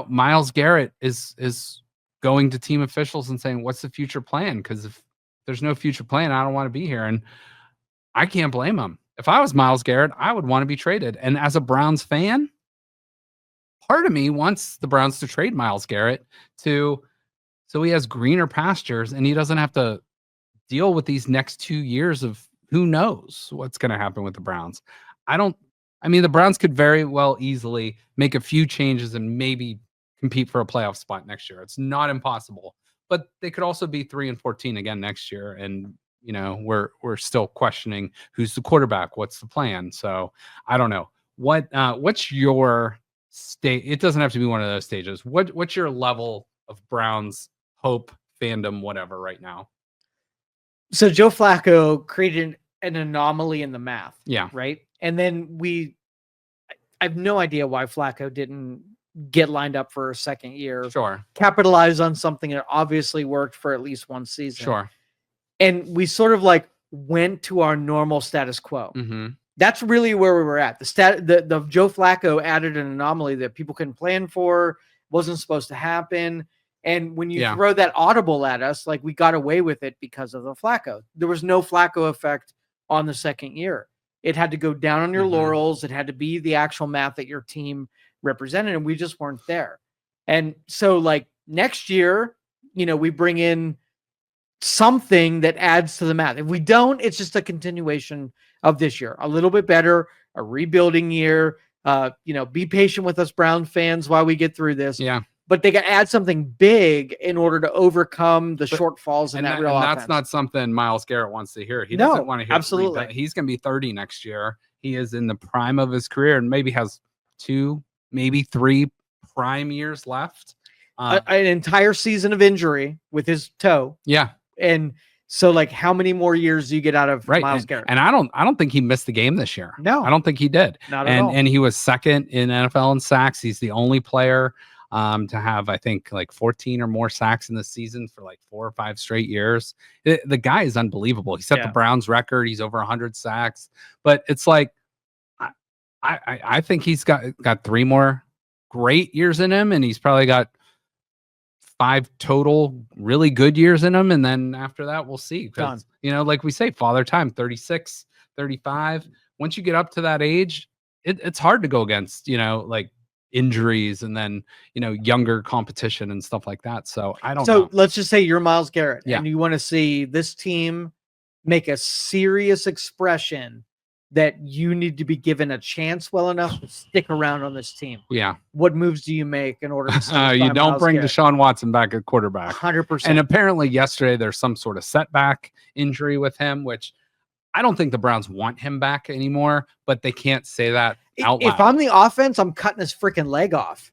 Myles Garrett is going to team officials and saying, what's the future plan? Because if there's no future plan, I don't want to be here. And I can't blame him. If I was Myles Garrett, I would want to be traded. And as a Browns fan, part of me wants the Browns to trade Myles Garrett so he has greener pastures and he doesn't have to deal with these next 2 years of who knows what's going to happen with the Browns. The Browns could very well easily make a few changes and maybe compete for a playoff spot next year. It's not impossible, but they could also be 3-14 again next year. And, we're still questioning who's the quarterback. What's the plan? So I don't know what's your state. It doesn't have to be one of those stages. What's your level of Browns hope, fandom, whatever right now? So Joe Flacco created an anomaly in the math. Yeah. Right. And then I have no idea why Flacco didn't get lined up for a second year. Sure. Capitalize on something that obviously worked for at least one season. Sure. And we sort of went to our normal status quo. Mm-hmm. That's really where we were at. The Joe Flacco added an anomaly that people couldn't plan for, wasn't supposed to happen. And when you throw that audible at us, we got away with it because of the Flacco. There was no Flacco effect on the second year. It had to go down on your laurels. It had to be the actual math that your team represented, and we just weren't there. And so, next year, we bring in something that adds to the math. If we don't, it's just a continuation of this year. A little bit better, a rebuilding year. Be patient with us Brown fans while we get through this. Yeah. But they got to add something big in order to overcome the shortfalls in that real offense. That's not something Myles Garrett wants to hear. He doesn't want to hear. Absolutely. He's going to be 30 next year. He is in the prime of his career and maybe has 2, maybe 3 prime years left. An entire season of injury with his toe. Yeah. And so, how many more years do you get out of Myles Garrett? And I don't think he missed the game this year. No. I don't think he did. Not at all. And he was second in NFL in sacks. He's the only player to have, I think, 14 or more sacks in the season for 4 or 5 straight years. The guy is unbelievable. He set the Browns record. He's over 100 sacks. But it's I think he's got 3 more great years in him, and he's probably got 5 total really good years in him. And then after that, we'll see. Because, like we say, father time, 36, 35. Once you get up to that age, it's hard to go against, injuries and then younger competition and stuff like that. So I don't know. So let's just say you're Myles Garrett and you want to see this team make a serious expression that you need to be given a chance well enough to stick around on this team. Yeah. What moves do you make in order to you don't bring Deshaun Watson back at quarterback? 100%. And apparently yesterday there's some sort of setback injury with him, which I don't think the Browns want him back anymore, but they can't say that out loud. If I'm the offense, I'm cutting his freaking leg off.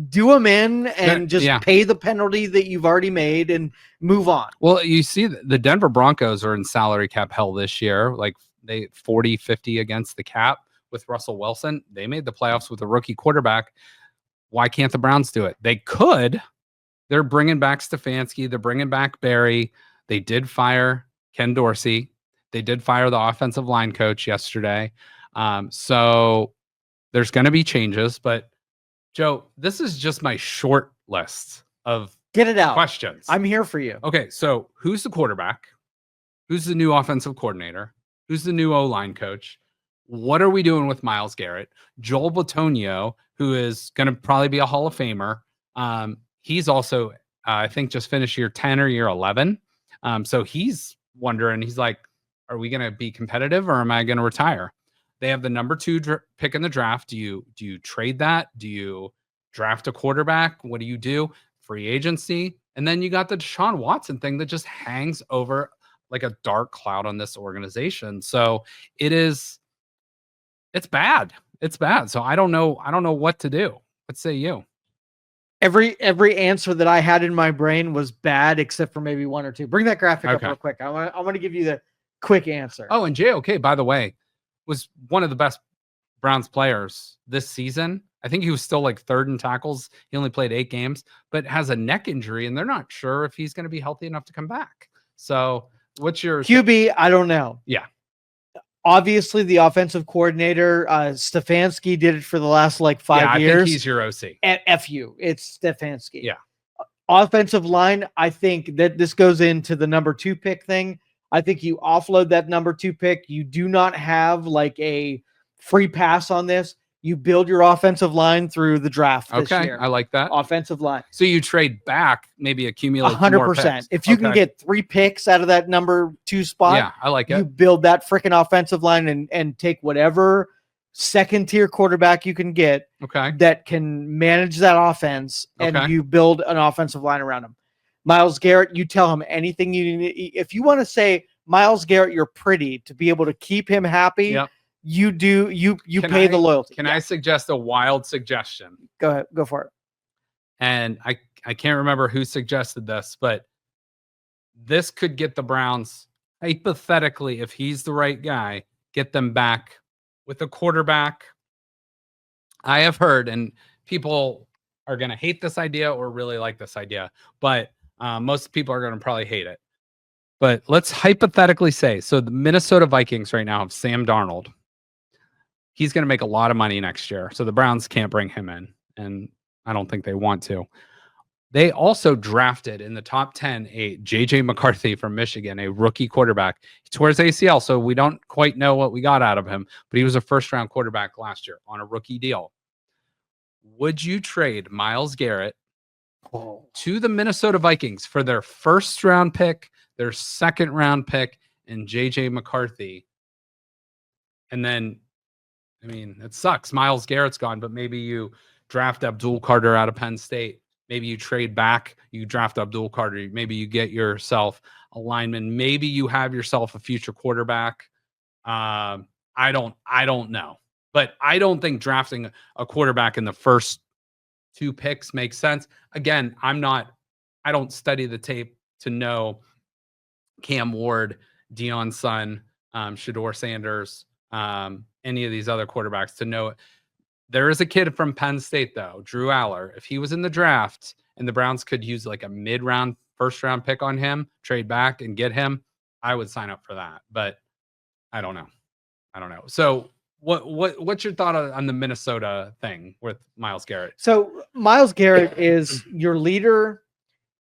Do him in and just pay the penalty that you've already made and move on. Well, you see the Denver Broncos are in salary cap hell this year. They 40-50 against the cap with Russell Wilson. They made the playoffs with a rookie quarterback. Why can't the Browns do it? They could. They're bringing back Stefanski. They're bringing back Barry. They did fire Ken Dorsey. They did fire the offensive line coach yesterday. So there's going to be changes. But, Joe, this is just my short list of Get it out. questions. I'm here for you. Okay, so who's the quarterback? Who's the new offensive coordinator? Who's the new O-line coach? What are we doing with Myles Garrett? Joel Bitonio, who is going to probably be a Hall of Famer. He's also, I think, just finished year 10 or year 11. So he's wondering, he's like, are we going to be competitive or am I going to retire? They have the number 2 pick in the draft. Do you trade that? Do you draft a quarterback? What do you do? Free agency. And then you got the Deshaun Watson thing that just hangs over like a dark cloud on this organization. So it's bad. It's bad. So I don't know what to do. What say you? Every answer that I had in my brain was bad, except for maybe 1 or 2. Bring that graphic up real quick. I want to give you the quick answer. Oh, and JOK, by the way, was one of the best Browns players this season. I think he was still 3rd in tackles. He only played 8 games, but has a neck injury, and they're not sure if he's going to be healthy enough to come back. So what's your QB? I don't know. Yeah. Obviously, the offensive coordinator, Stefanski, did it for the last like 5 years. I think he's your OC. At FU, it's Stefanski. Yeah. Offensive line, I think that this goes into the number 2 pick thing. I think you offload that number 2 pick. You do not have like a free pass on this. You build your offensive line through the draft this year. I like that. Offensive line. So you trade back, maybe accumulate 100%. If you can get 3 picks out of that number 2 spot, yeah, I like it. You build that freaking offensive line and take whatever second-tier quarterback you can get that can manage that offense, and you build an offensive line around him. Myles Garrett, you tell him anything you need. If you want to say, Myles Garrett, you're pretty to be able to keep him happy, you do. You pay the loyalty. Can I suggest a wild suggestion? Go ahead. Go for it. And I can't remember who suggested this, but this could get the Browns, hypothetically, if he's the right guy, get them back with a quarterback. I have heard, and people are going to hate this idea or really like this idea, but most people are going to probably hate it. But let's hypothetically say, so the Minnesota Vikings right now have Sam Darnold. He's going to make a lot of money next year, so the Browns can't bring him in, and I don't think they want to. They also drafted in the top 10 a J.J. McCarthy from Michigan, a rookie quarterback. He tore his ACL, so we don't quite know what we got out of him, but he was a first-round quarterback last year on a rookie deal. Would you trade Myles Garrett to the Minnesota Vikings for their first-round pick, their second-round pick, and J.J. McCarthy? And then, I mean, it sucks. Myles Garrett's gone, but maybe you draft Abdul Carter out of Penn State. Maybe you trade back, you draft Abdul Carter. Maybe you get yourself a lineman. Maybe you have yourself a future quarterback. I don't know. But I don't think drafting a quarterback in the first 2 picks makes sense. Again, I don't study the tape to know Cam Ward, Deion Sun, Shedeur Sanders, any of these other quarterbacks to know it. There is a kid from Penn State, though, Drew Aller. If he was in the draft and the Browns could use like a mid-round, first-round pick on him, trade back and get him, I would sign up for that. But I don't know. So what's your thought on the Minnesota thing with Myles Garrett? So Myles Garrett is your leader,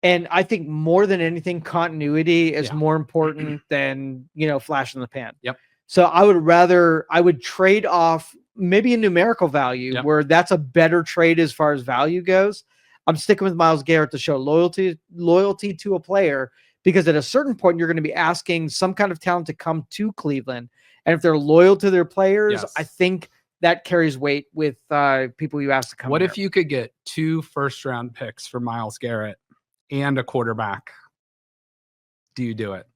and I think more than anything, continuity is more important than, flash in the pan. Yep. So I would trade off maybe a numerical value where that's a better trade as far as value goes. I'm sticking with Myles Garrett to show loyalty to a player, because at a certain point you're going to be asking some kind of talent to come to Cleveland. And if they're loyal to their players, I think that carries weight with people you ask to come. What if you could get 2 first-round picks for Myles Garrett and a quarterback? Do you do it?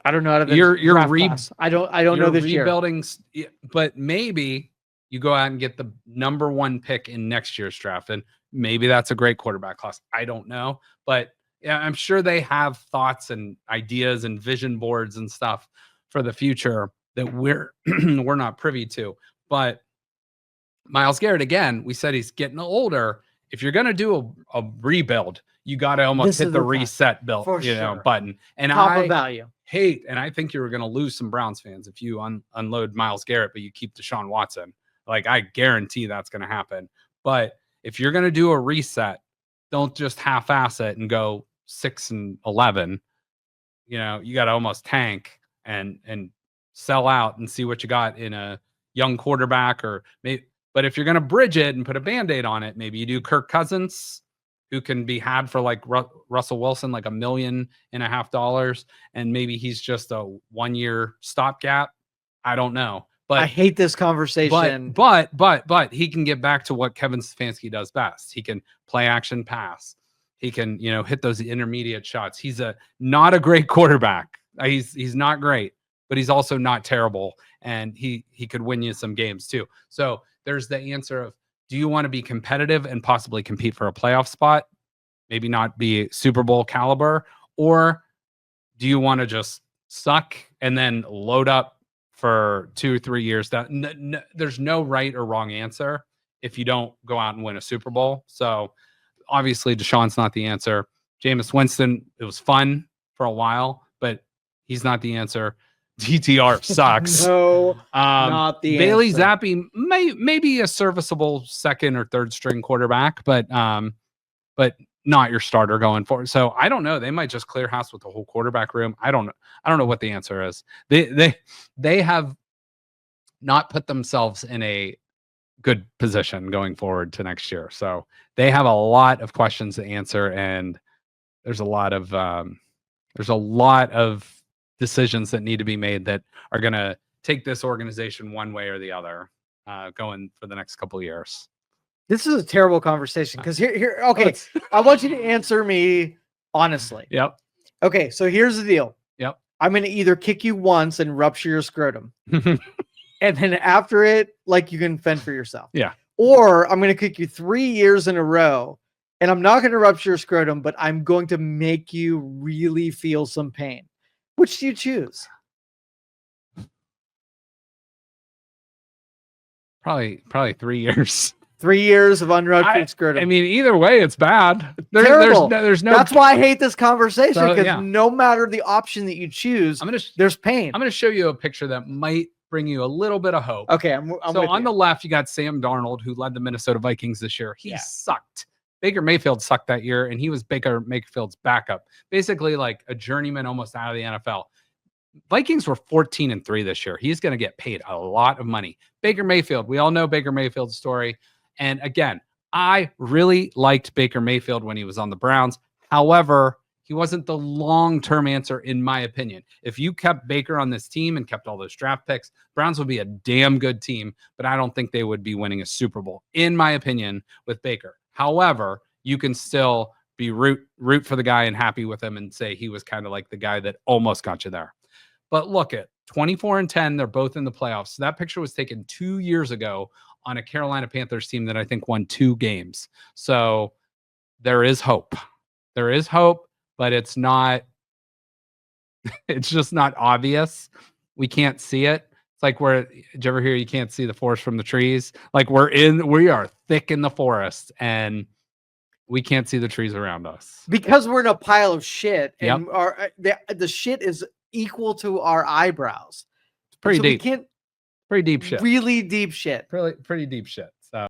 I don't know how to. I don't know this rebuilding, but maybe you go out and get the number 1 pick in next year's draft, and maybe that's a great quarterback class. I don't know, but yeah, I'm sure they have thoughts and ideas and vision boards and stuff for the future that we're not privy to. But Myles Garrett, again, we said he's getting older. If you're going to do a rebuild, you got to almost hit the reset button. And value. Hate, and I think you're going to lose some Browns fans if you unload Myles Garrett, but you keep Deshaun Watson. Like, I guarantee that's going to happen. But if you're going to do a reset, don't just half-ass it and go 6-11. You got to almost tank and sell out and see what you got in a young quarterback, or maybe. But if you're going to bridge it and put a Band-Aid on it, maybe you do Kirk Cousins, who can be had for like Russell Wilson, like $1.5 million, and maybe he's just a 1-year stopgap. I don't know. But I hate this conversation. But he can get back to what Kevin Stefanski does best. He can play action pass. He can, hit those intermediate shots. He's not a great quarterback. He's not great, but he's also not terrible. And he could win you some games too. So there's the answer of, do you want to be competitive and possibly compete for a playoff spot? Maybe not be Super Bowl caliber, or do you want to just suck and then load up for 2 or 3 years? There's no right or wrong answer if you don't go out and win a Super Bowl. So obviously Deshaun's not the answer. Jameis Winston, it was fun for a while, but he's not the answer. DTR sucks. No, not the Bailey answer. Zappi may be a serviceable second or third string quarterback, but not your starter going forward. So I don't know. They might just clear house with the whole quarterback room. I don't know. I don't know what the answer is. They have not put themselves in a good position going forward to next year. So they have a lot of questions to answer, and there's a lot of decisions that need to be made that are going to take this organization one way or the other going for the next couple of years. This is a terrible conversation because okay, I want you to answer me honestly. Yep. Okay, so here's the deal. Yep. I'm going to either kick you once and rupture your scrotum. And then after it, like, you can fend for yourself. Yeah. Or I'm going to kick you 3 years in a row, and I'm not going to rupture your scrotum, but I'm going to make you really feel some pain. Which do you choose? Probably 3 years. 3 years of unruptured scrotum. I mean, either way, it's bad. Terrible. There's no. That's why I hate this conversation, because yeah. no matter the option that you choose, there's pain. I'm going to show you a picture that might bring you a little bit of hope. Okay, I'm so on the left, you got Sam Darnold, who led the Minnesota Vikings this year. He sucked. Baker Mayfield sucked that year, and he was Baker Mayfield's backup, basically like a journeyman almost out of the NFL. Vikings were 14-3 this year. He's going to get paid a lot of money. Baker Mayfield, we all know Baker Mayfield's story. And again, I really liked Baker Mayfield when he was on the Browns. However, he wasn't the long-term answer, in my opinion. If you kept Baker on this team and kept all those draft picks, Browns would be a damn good team, but I don't think they would be winning a Super Bowl, in my opinion, with Baker. However, you can still be root for the guy and happy with him and say he was kind of like the guy that almost got you there. But look at 24-10, they're both in the playoffs. So that picture was taken 2 years ago on a Carolina Panthers team that I think won 2 games. So there is hope. There is hope, but it's just not obvious. We can't see it. It's like did you ever hear you can't see the forest from the trees? Like we are thick in the forest and we can't see the trees around us. Because we're in a pile of shit, and the shit is equal to our eyebrows. It's pretty deep. We can't pretty deep shit. Really deep shit. Pretty deep shit.